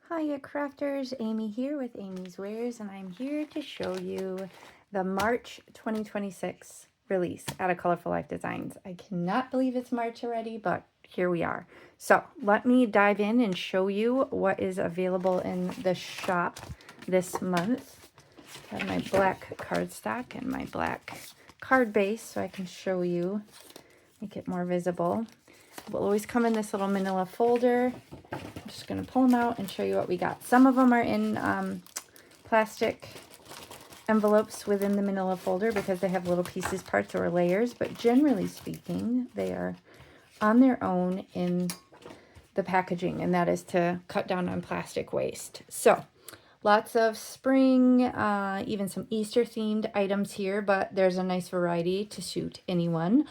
Hiya crafters, Amy here with amyswares, and I'm here to show you the March 2026 release out of Colorful Life Designs. I cannot believe it's March already, but here we are. So let me dive in and show you what is available in the shop this month. I have my black cardstock and my black card base so I can show you, make it more visible. It will always come in this little manila folder. I'm just going to pull them out and show you what we got. Some of them are in plastic envelopes within the manila folder because they have little pieces, parts, or layers, but generally speaking, they are on their own in the packaging, and that is to cut down on plastic waste. So lots of spring, even some Easter themed items here, but there's a nice variety to suit anyone.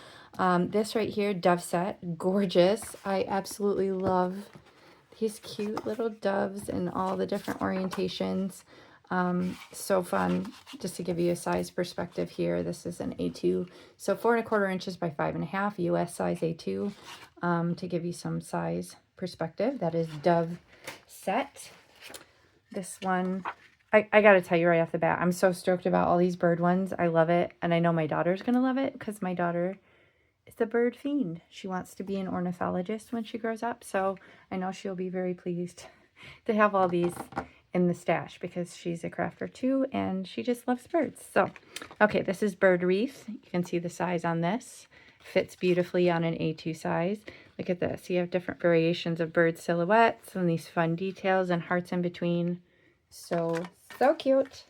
This right here, dove set, gorgeous. I absolutely love these cute little doves in all the different orientations. So fun. Just to give you a size perspective here, this is an A2, so 4¼ inches by 5½, US size A2. To give you some size perspective, that is dove set. This one, I gotta tell you right off the bat, I'm so stoked about all these bird ones. I love it, and I know my daughter's gonna love it because my daughter is a bird fiend. She wants to be an ornithologist when she grows up, so I know she'll be very pleased to have all these in the stash because she's a crafter too, and she just loves birds. So, okay, this is bird wreath. You can see the size on this. Fits beautifully on an A2 size. Look at this. You have different variations of bird silhouettes and these fun details and hearts in between. So cute.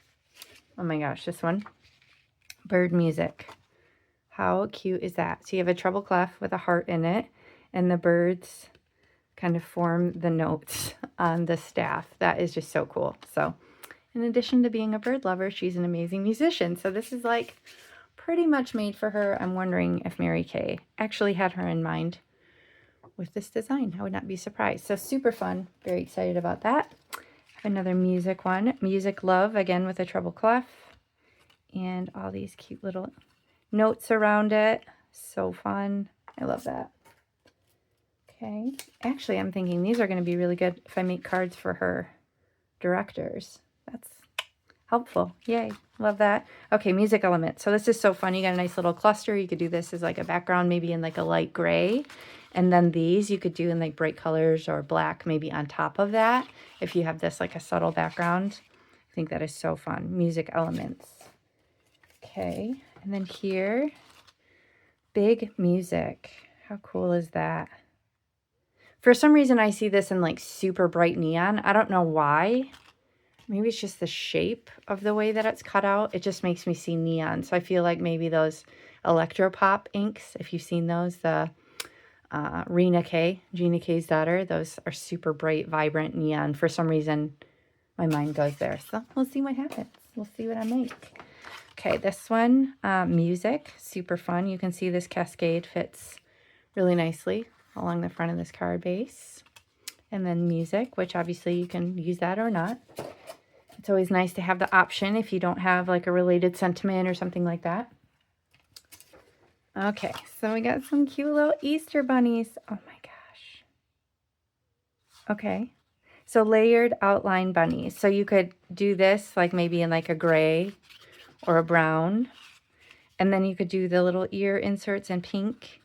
Oh my gosh, this one. Bird music. How cute is that? So you have a treble clef with a heart in it, and the birds kind of form the notes on the staff. That is just so cool. So in addition to being a bird lover, she's an amazing musician. So this is like pretty much made for her. I'm wondering if Mary Kay actually had her in mind with this design. I would not be surprised. So super fun. Very excited about that. I have another music one. Music Love, again with a treble clef. And all these cute little notes around it. So fun. I love that. Okay. Actually, I'm thinking these are going to be really good if I make cards for her directors. That's helpful. Yay. Love that. Okay, music element. So this is so fun. You got a nice little cluster. You could do this as like a background, maybe in like a light gray. And then these you could do in like bright colors or black maybe on top of that. If you have this like a subtle background. I think that is so fun. Music elements. Okay. And then here, big music. How cool is that? For some reason, I see this in like super bright neon. I don't know why. Maybe it's just the shape of the way that it's cut out. It just makes me see neon. So I feel like maybe those Electropop inks, if you've seen those, the Rena Kay, Gina Kay's daughter, those are super bright, vibrant neon. For some reason, my mind goes there. So we'll see what happens. We'll see what I make. Okay, this one, music, super fun. You can see this cascade fits really nicely along the front of this card base. And then music, which obviously you can use that or not. It's always nice to have the option if you don't have like a related sentiment or something like that. Okay, so we got some cute little Easter bunnies. Oh my gosh. Okay, so layered outline bunnies. So you could do this like maybe in like a gray or a brown. And then you could do the little ear inserts in pink.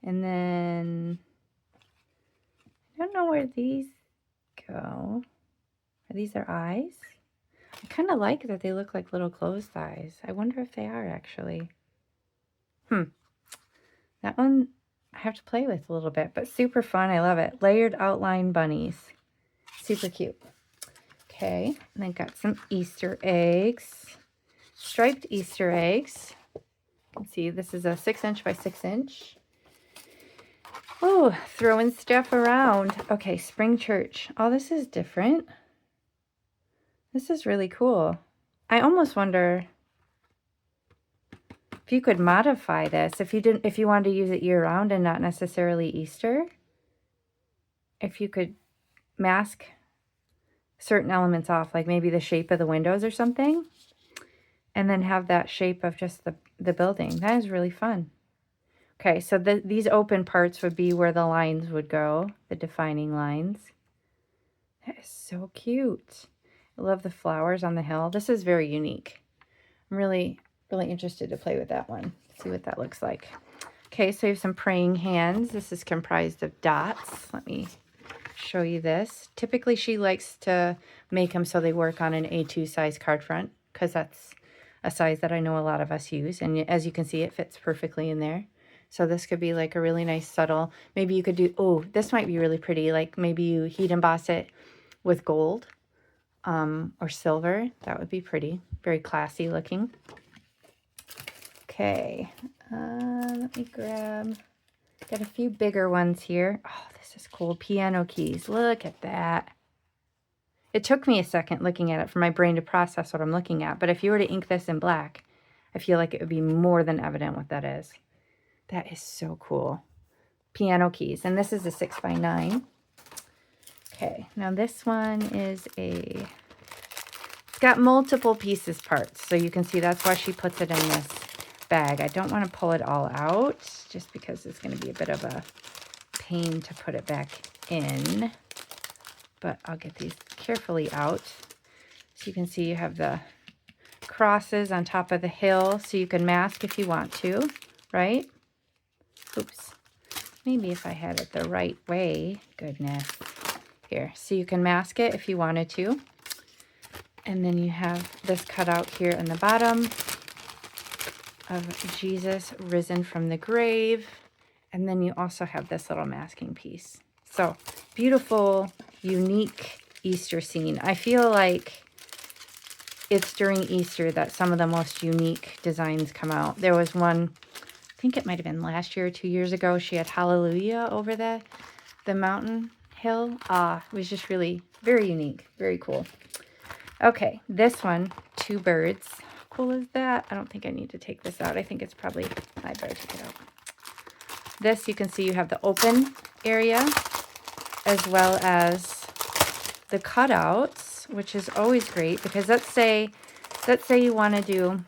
And then, I don't know where these go. Are these their eyes? I kind of like that they look like little closed eyes. I wonder if they are actually. That one I have to play with a little bit, but super fun. I love it. Layered outline bunnies. Super cute. Okay, and I got some Easter eggs. Striped Easter eggs. You can see this is a 6" by 6". Oh, throwing stuff around. Okay, Spring Church. Oh, this is different. This is really cool. I almost wonder if you could modify this. If you wanted to use it year round and not necessarily Easter. If you could mask certain elements off, like maybe the shape of the windows or something. And then have that shape of just the building. That is really fun. Okay, so these open parts would be where the lines would go, the defining lines. That is so cute. I love the flowers on the hill. This is very unique. I'm really interested to play with that one. See what that looks like. Okay, so you have some praying hands. This is comprised of dots. Let me show you this. Typically, she likes to make them so they work on an A2 size card front, because that's a size that I know a lot of us use. And as you can see, it fits perfectly in there. So this could be like a really nice subtle, maybe you could do, oh, this might be really pretty. Like maybe you heat emboss it with gold or silver. That would be pretty. Very classy looking. Okay, let me grab, got a few bigger ones here. Oh, this is cool. Piano keys. Look at that. It took me a second looking at it for my brain to process what I'm looking at. But if you were to ink this in black, I feel like it would be more than evident what that is. That is so cool. Piano keys. And this is a 6x9. Okay, now this one is it's got multiple pieces parts. So you can see that's why she puts it in this bag. I don't want to pull it all out just because it's going to be a bit of a pain to put it back in. But I'll get these carefully out. So you can see you have the crosses on top of the hill, so you can mask if you want to, right? Oops. Maybe if I had it the right way. Goodness. Here. So you can mask it if you wanted to. And then you have this cut out here in the bottom of Jesus risen from the grave. And then you also have this little masking piece. So beautiful, unique Easter scene. I feel like it's during Easter that some of the most unique designs come out. There was one, I think it might have been last year or 2 years ago. She had Hallelujah over the mountain hill. It was just really very unique, very cool. Okay, this one, 2 birds. How cool is that? I don't think I need to take this out. I think it's probably, I better take it out. This, you can see you have the open area as well as the cutouts, which is always great because let's say you want to do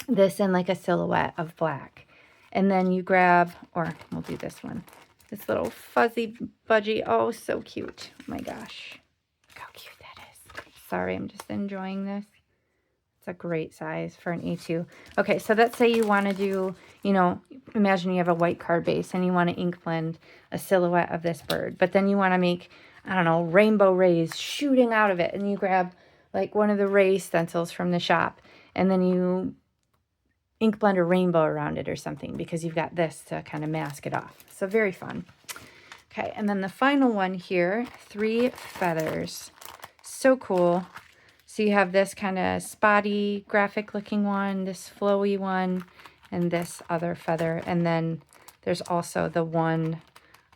this in like a silhouette of black. And then you grab, or we'll do this one, this little fuzzy budgie. Oh, so cute. Oh my gosh. Look how cute that is. Sorry, I'm just enjoying this. It's a great size for an A2. Okay, so let's say you want to do, you know, imagine you have a white card base and you want to ink blend a silhouette of this bird. But then you want to make, I don't know, rainbow rays shooting out of it. And you grab like one of the ray stencils from the shop. And then you ink blend a rainbow around it or something because you've got this to kind of mask it off. So very fun. Okay, and then the final one here, 3 feathers. So cool. So you have this kind of spotty graphic looking one, this flowy one, and this other feather. And then there's also the one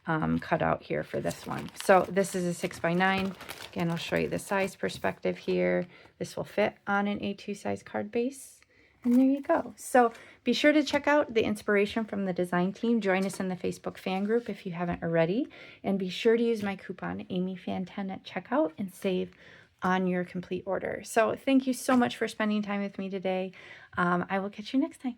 cut out here for this one. So this is a 6x9. Again, I'll show you the size perspective here. This will fit on an A2 size card base. And there you go. So be sure to check out the inspiration from the design team. Join us in the Facebook fan group if you haven't already. And be sure to use my coupon AmyFan10 at checkout and save on your complete order. So thank you so much for spending time with me today. I will catch you next time.